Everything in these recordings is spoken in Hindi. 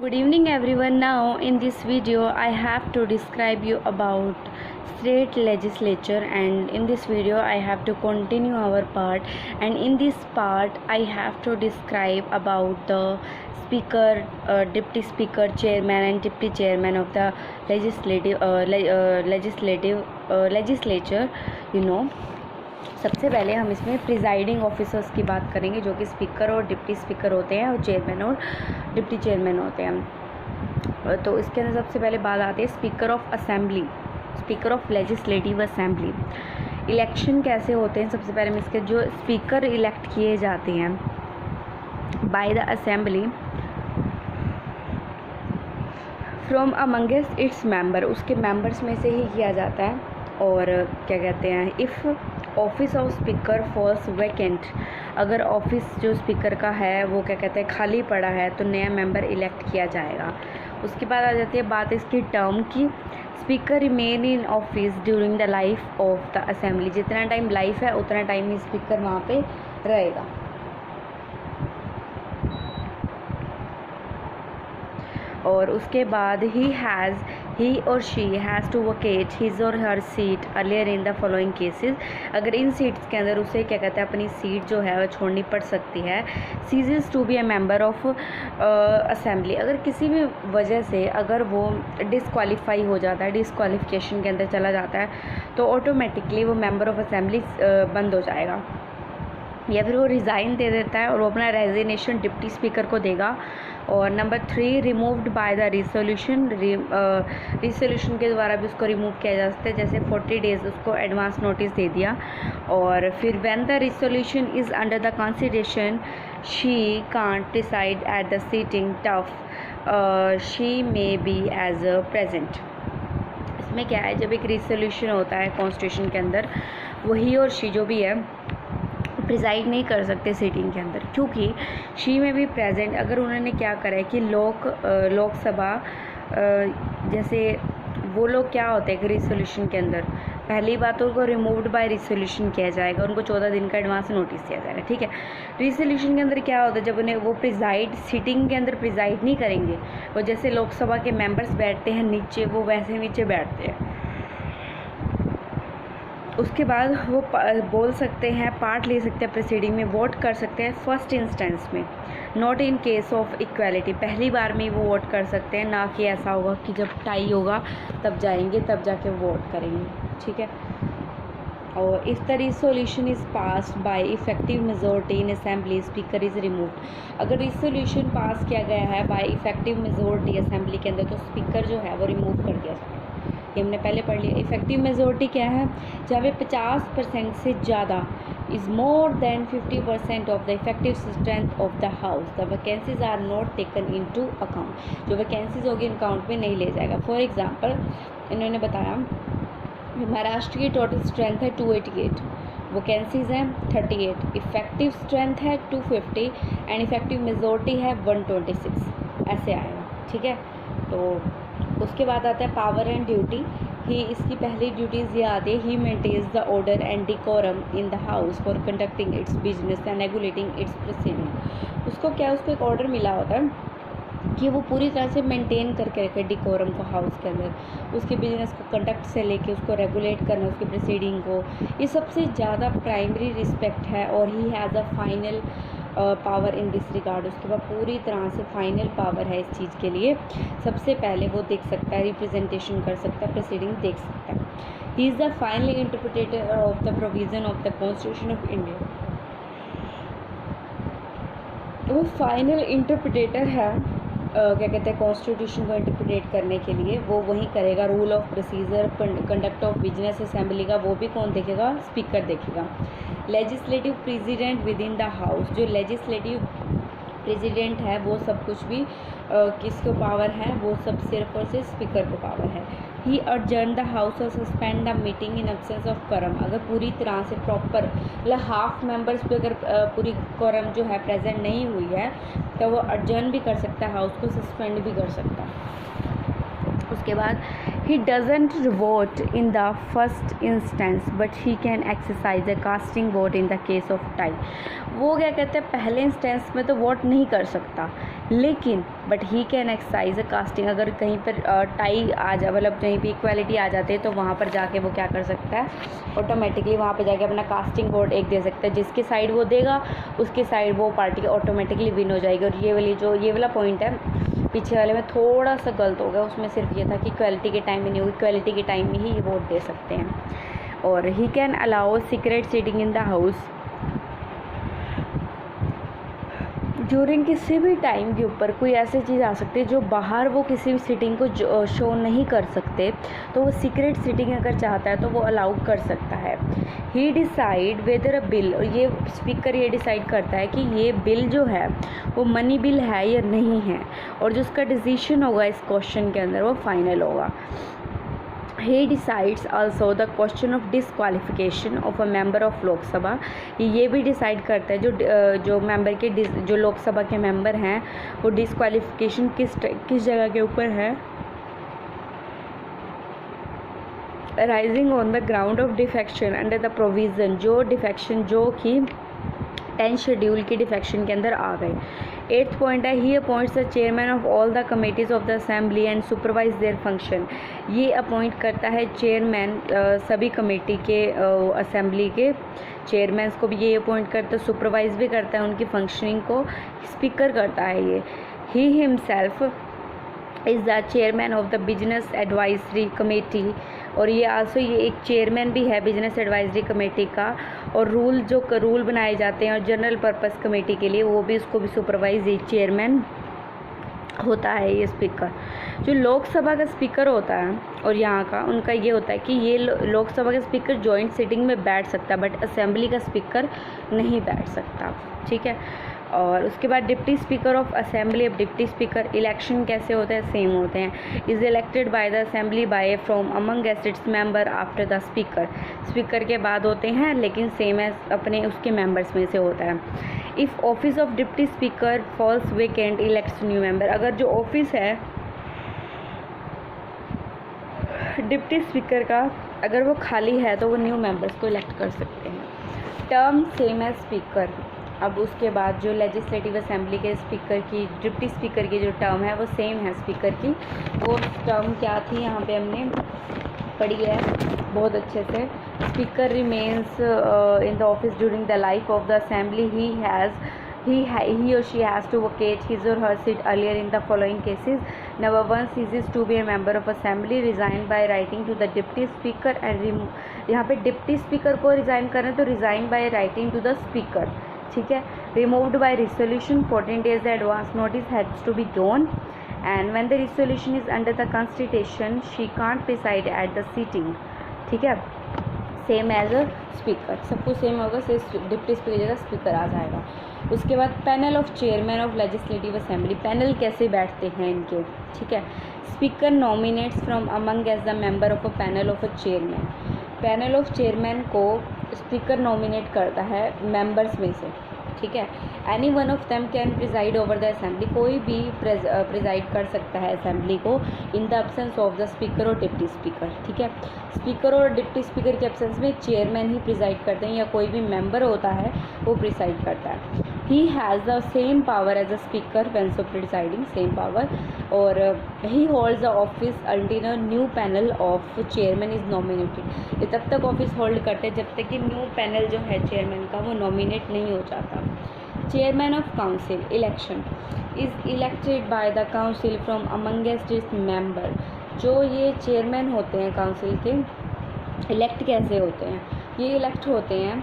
Good evening everyone. Now in this video I have to describe you about state legislature, and in this video I have to continue our part, and in this part I have to describe about the speaker, deputy speaker, chairman and deputy chairman of the legislature. सबसे पहले हम इसमें प्रिजाइडिंग ऑफिसर्स की बात करेंगे, जो कि स्पीकर और डिप्टी स्पीकर होते हैं और चेयरमैन और डिप्टी चेयरमैन होते हैं। तो इसके अंदर सबसे पहले बात आती है speaker of assembly, speaker of legislative assembly. Election कैसे होते हैं? सबसे पहले हम इसके जो स्पीकर इलेक्ट किए जाते हैं by the assembly from amongst its member, उसके मेंबर्स में से ही किया जाता है। और क्या कहते हैं, if office of speaker falls vacant, अगर ऑफिस जो स्पीकर का है वो क्या कहते हैं खाली पड़ा है तो नया मेंबर इलेक्ट किया जाएगा। उसके बाद आ जाती है बात इसकी टर्म की। Speaker remain in office during the life of the assembly, जितना टाइम लाइफ है उतना टाइम ही स्पीकर वहाँ पे रहेगा। और उसके बाद ही और she has to vacate his or her seat earlier in the following cases, अगर इन सीट्स के अंदर उसे क्या कहते हैं अपनी सीट जो है वह छोड़नी पड़ सकती है। Ceases to be a member of assembly, अगर किसी भी वजह से अगर वो डिसक्वालीफाई हो जाता है, डिसक्वालीफिकेशन के अंदर चला जाता है, तो ऑटोमेटिकली वो मेंबर ऑफ असेंबली बंद हो जाएगा, या फिर वो रिज़ाइन दे देता है और वो अपना रेजिग्नेशन डिप्टी स्पीकर को देगा। और number 3, removed by the resolution, resolution के द्वारा भी उसको रिमूव किया जा सकता है, जैसे 40 डेज़ उसको एडवांस नोटिस दे दिया। और फिर when the resolution is under the consideration she can't decide at the sitting tough she may be as present. इसमें क्या है, जब एक रिसोल्यूशन होता है कॉन्स्टिट्यूशन के अंदर, वही और शी जो भी है प्रिजाइड नहीं कर सकते सीटिंग के अंदर, क्योंकि शी में भी प्रेजेंट अगर उन्होंने क्या करा है कि लोकसभा जैसे वो लोग क्या होते हैं कि रिसोल्यूशन के अंदर पहली बात उनको रिमूव्ड बाय रिसोल्यूशन किया जाएगा, उनको 14 दिन का एडवांस नोटिस दिया जाएगा, ठीक है। रिसोल्यूशन के अंदर क्या होता है, जब उन्हें वो प्रिजाइड सीटिंग के अंदर प्रिजाइड नहीं करेंगे, वो जैसे लोकसभा के मेंबर्स बैठते हैं नीचे, वो वैसे नीचे बैठते हैं। उसके बाद वो बोल सकते हैं, पार्ट ले सकते हैं प्रोसीडिंग में, वोट कर सकते हैं फर्स्ट इंस्टेंस में, not in case of equality, पहली बार में वो वोट कर सकते हैं, ना कि ऐसा होगा कि जब टाई होगा तब जाएंगे तब जाके वोट करेंगे, ठीक है। और if the resolution is passed by effective majority in assembly speaker is removed, अगर रिसोल्यूशन पास किया गया है बाय इफेक्टिव मेजोरिटी असेंबली के अंदर तो स्पीकर जो है वो रिमूव कर दिया जाएगा। ये हमने पहले पढ़ लिया। इफेक्टिव मेजोरिटी क्या है, जहाँ पे 50% से ज़्यादा is more than 50% of the effective strength of the house, the vacancies are not taken into account, जो वैकेंसीज होगी अकाउंट में नहीं ले जाएगा। फॉर एग्जांपल इन्होंने बताया महाराष्ट्र की टोटल स्ट्रेंथ है 288, वैकेंसीज हैं 38, इफेक्टिव स्ट्रेंथ है 250 एंड इफेक्टिव मेजोरिटी है 126, ऐसे आएगा, ठीक है। तो उसके बाद आता है पावर एंड ड्यूटी। ही इसकी पहली ड्यूटीज़ ये आती है, he maintains the order and decorum in the house for conducting its business and regulating its proceeding. उसको क्या, उसको एक ऑर्डर मिला होता है कि वो पूरी तरह से मेंटेन करके रखे डिकोरम को हाउस के अंदर, उसके बिजनेस को कंडक्ट से लेके उसको रेगुलेट करना, उसकी प्रोसीडिंग को, ये सबसे ज़्यादा प्राइमरी रिस्पेक्ट है। और ही has a final power in this regard, उसके बाद पूरी तरह से फाइनल पावर है इस चीज़ के लिए। सबसे पहले वो देख सकता है, रिप्रेजेंटेशन कर सकता है, प्रोसीडिंग देख सकता है। He is the final interpreter of the provision of the constitution of India, वो फाइनल इंटरप्रिटेटर है क्या कहते हैं कॉन्स्टिट्यूशन को इंटरप्रिटेट करने के लिए, वो वही करेगा। Rule of procedure, conduct of business assembly का वो भी कौन देखेगा, स्पीकर देखेगा। Legislative president with in the house, जो लेजिस्लेटिव प्रेसिडेंट है वो सब कुछ भी किसको पावर है, वो सब सिर्फ और सिर्फ स्पीकर को पावर है। ही adjourn द हाउस और suspend the meeting in absence of quorum, अगर पूरी तरह से प्रॉपर मतलब हाफ मेंबर्स पे अगर पूरी quorum जो है प्रेजेंट नहीं हुई है तो वो adjourn भी कर सकता है, हाउस को सस्पेंड भी कर सकता है। उसके बाद he doesn't vote in the first instance but he can exercise a casting vote in the case of tie, वो क्या कहते हैं पहले इंस्टेंस में तो वोट नहीं कर सकता, लेकिन but he can exercise a casting, अगर कहीं पर टाई आ जा, मतलब कहीं पे इक्वालिटी आ जाती है तो वहाँ पर जाके वो क्या कर सकता है, ऑटोमेटिकली वहाँ पर जाके अपना कास्टिंग वोट एक दे सकता है। जिसके साइड वो देगा उसके साइड वो पार्टी ऑटोमेटिकली विन हो जाएगी। और ये वाला पॉइंट है पीछे वाले में थोड़ा सा गलत हो गया, उसमें सिर्फ ये था कि इक्वालिटी के टाइम में नहीं होगी, इक्वालिटी के टाइम में ही ये वोट दे सकते हैं। और he can allow secret seating in the house, during किसी भी टाइम के ऊपर कोई ऐसी चीज़ आ सकती है जो बाहर वो किसी भी सीटिंग को शो नहीं कर सकते, तो वो सीक्रेट सीटिंग अगर चाहता है तो वो अलाउ कर सकता है। ही डिसाइड वेदर अ बिल, और ये स्पीकर ये डिसाइड करता है कि ये बिल जो है वो मनी बिल है या नहीं है, और जो उसका डिसीजन होगा इस क्वेश्चन के अंदर वो फाइनल होगा। He decides also the question of disqualification of a member of लोक सभा, ये भी डिसाइड करता है जो मेंबर के जो लोकसभा के मेंबर हैं वो डिसक्वालिफिकेशन किस जगह के ऊपर है, rising on the ground of defection under the provision, जो डिफेक्शन जो कि 10 शेड्यूल की डिफेक्शन के अंदर आ गए। 8th पॉइंट है he appoints the chairman of all the committees of the assembly and supervise their function, ये अपॉइंट करता है चेयरमैन सभी कमेटी के असेंबली के चेयरमैन्स को भी ये अपॉइंट करता है, सुपरवाइज भी करता है उनकी फंक्शनिंग को, स्पीकर करता है ये। He himself is the chairman of the business advisory committee, और ये आल्सो ये एक चेयरमैन भी है बिजनेस एडवाइजरी कमेटी का, और रूल बनाए जाते हैं और जनरल पर्पस कमेटी के लिए वो भी उसको भी सुपरवाइज ये चेयरमैन होता है ये स्पीकर। जो लोकसभा का स्पीकर होता है और यहाँ का उनका ये होता है कि ये लोकसभा का स्पीकर जॉइंट सिटिंग में बैठ सकता है बट असेंबली का स्पीकर नहीं बैठ सकता, ठीक है। और उसके बाद डिप्टी स्पीकर ऑफ असेंबली, अब डिप्टी स्पीकर इलेक्शन कैसे होते हैं, सेम होते हैं। Is elected by the assembly bye from among its member after the speaker, speaker के बाद होते हैं लेकिन सेम है अपने उसके मेंबर्स में से होता है। If office of deputy speaker falls vacant elects new member, अगर जो ऑफिस है डिप्टी स्पीकर का अगर वो खाली है तो वो न्यू मेंबर्स को इलेक्ट कर सकते हैं। टर्म सेम है स्पीकर, अब उसके बाद जो लेजिस्लेटिव असेंबली के स्पीकर की डिप्टी स्पीकर की जो टर्म है वो सेम है स्पीकर की। वो टर्म क्या थी यहाँ पे हमने पढ़ी है बहुत अच्छे से। Speaker remains in the office during the life of the assembly, he or she has to vacate his or her seat earlier in the following cases. Number 1, ceases to be a member of assembly, resign by writing to the deputy speaker and यहाँ पे डिप्टी स्पीकर को रिज़ाइन करें तो resign by writing to the speaker, ठीक है। Removed by resolution 14 days advance notice has to be given, and when the resolution is under the constitution she can't preside at the sitting, ठीक है। सेम एज अ स्पीकर, सब कुछ सेम होगा, सिर्फ डिप्टी स्पीकर जगह स्पीकर आ जाएगा। उसके बाद panel of chairman of legislative assembly, panel कैसे बैठते हैं इनके, ठीक है। Speaker nominates from among as the member of a panel of a chairman, panel of chairman को स्पीकर नॉमिनेट करता है मेंबर्स में से, ठीक है। Any one of them can preside over the assembly, कोई भी प्रिजाइड कर सकता है असेंबली को in the absence of the speaker और डिप्टी स्पीकर, ठीक है। स्पीकर और डिप्टी स्पीकर के एब्सेंस में चेयरमैन ही प्रिजाइड करते हैं या कोई भी मेंबर होता है वो प्रिसाइड करता है। He has the same power as a speaker when so presiding, same power, और he holds the office until a new panel of chairman is nominated, ये तब तक ऑफिस होल्ड करते हैं जब तक कि न्यू पैनल जो है चेयरमैन का वो नॉमिनेट नहीं हो जाता। Chairman of council election is elected by the council from amongst its member, जो ये चेयरमैन होते हैं काउंसिल के इलेक्ट कैसे होते हैं, ये इलेक्ट होते हैं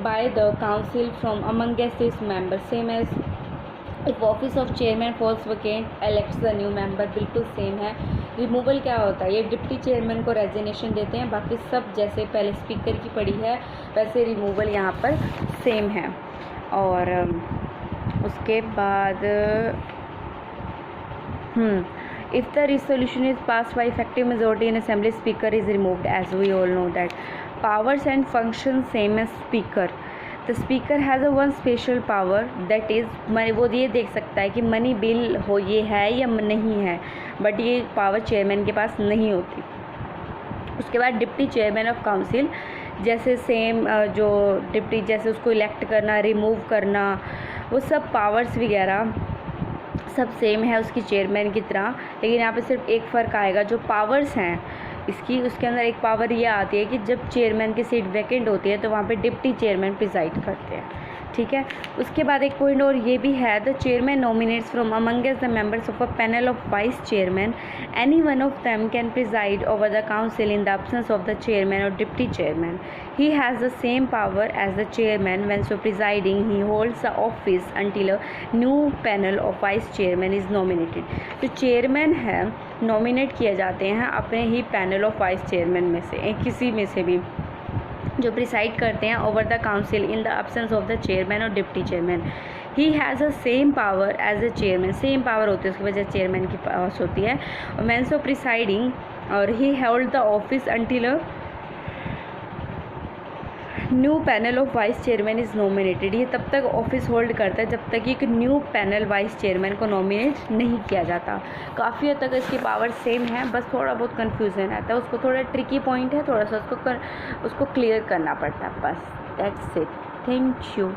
by the council from amongst its member, same as if office of chairman falls vacant elects the new member, बिल्कुल सेम है। रिमूवल क्या होता है, ये डिप्टी चेयरमैन को रेजिग्नेशन देते हैं, बाकी सब जैसे पहले स्पीकर की पड़ी है वैसे रिमूवल यहाँ पर सेम है। और उसके बाद if the resolution is pass by effective majority in assembly speaker is removed, as we all know that. Powers and function same as speaker, the speaker has a one special power that is, वो ये देख सकता है कि मनी बिल हो ये है या नहीं है, बट ये पावर चेयरमैन के पास नहीं होती। उसके बाद डिप्टी चेयरमैन ऑफ काउंसिल, जैसे सेम जो डिप्टी जैसे उसको इलेक्ट करना, रिमूव करना, वो सब पावर्स वगैरह सब सेम है उसकी चेयरमैन की तरह, लेकिन यहाँ पे सिर्फ एक फ़र्क आएगा, जो पावर्स हैं इसकी, उसके अंदर एक पावर ये आती है कि जब चेयरमैन की सीट वैकेंट होती है तो वहाँ पे डिप्टी चेयरमैन प्रिजाइड करते हैं, ठीक है। उसके बाद एक पॉइंट और ये भी है, the chairman nominates from amongst the members of a panel of vice chairman, any one of them can preside over the council in the absence of the chairman और deputy chairman. He has the same power as the chairman when so presiding he holds the office until a new panel of vice chairman is nominated. जो चेयरमैन है नॉमिनेट किए जाते हैं अपने ही पैनल ऑफ वाइस चेयरमैन में से किसी में से भी, जो प्रिसाइड करते हैं over the council in the absence of the chairman और deputy chairman. He has a same power as a chairman, same power होती है उसकी वजह चेयरमैन की पास होती है। और मैन सो प्रिसाइडिंग और he hold the office until a new panel of vice chairman is nominated. ये तब तक ऑफिस होल्ड करता है जब तक एक न्यू पैनल वाइस चेयरमैन को नॉमिनेट नहीं किया जाता। काफ़ी हद तक इसकी पावर सेम है, बस थोड़ा बहुत कन्फ्यूज़न रहता है, उसको थोड़ा ट्रिकी पॉइंट है, थोड़ा सा उसको क्लियर करना पड़ता है, बस दैट्स इट। Thank you.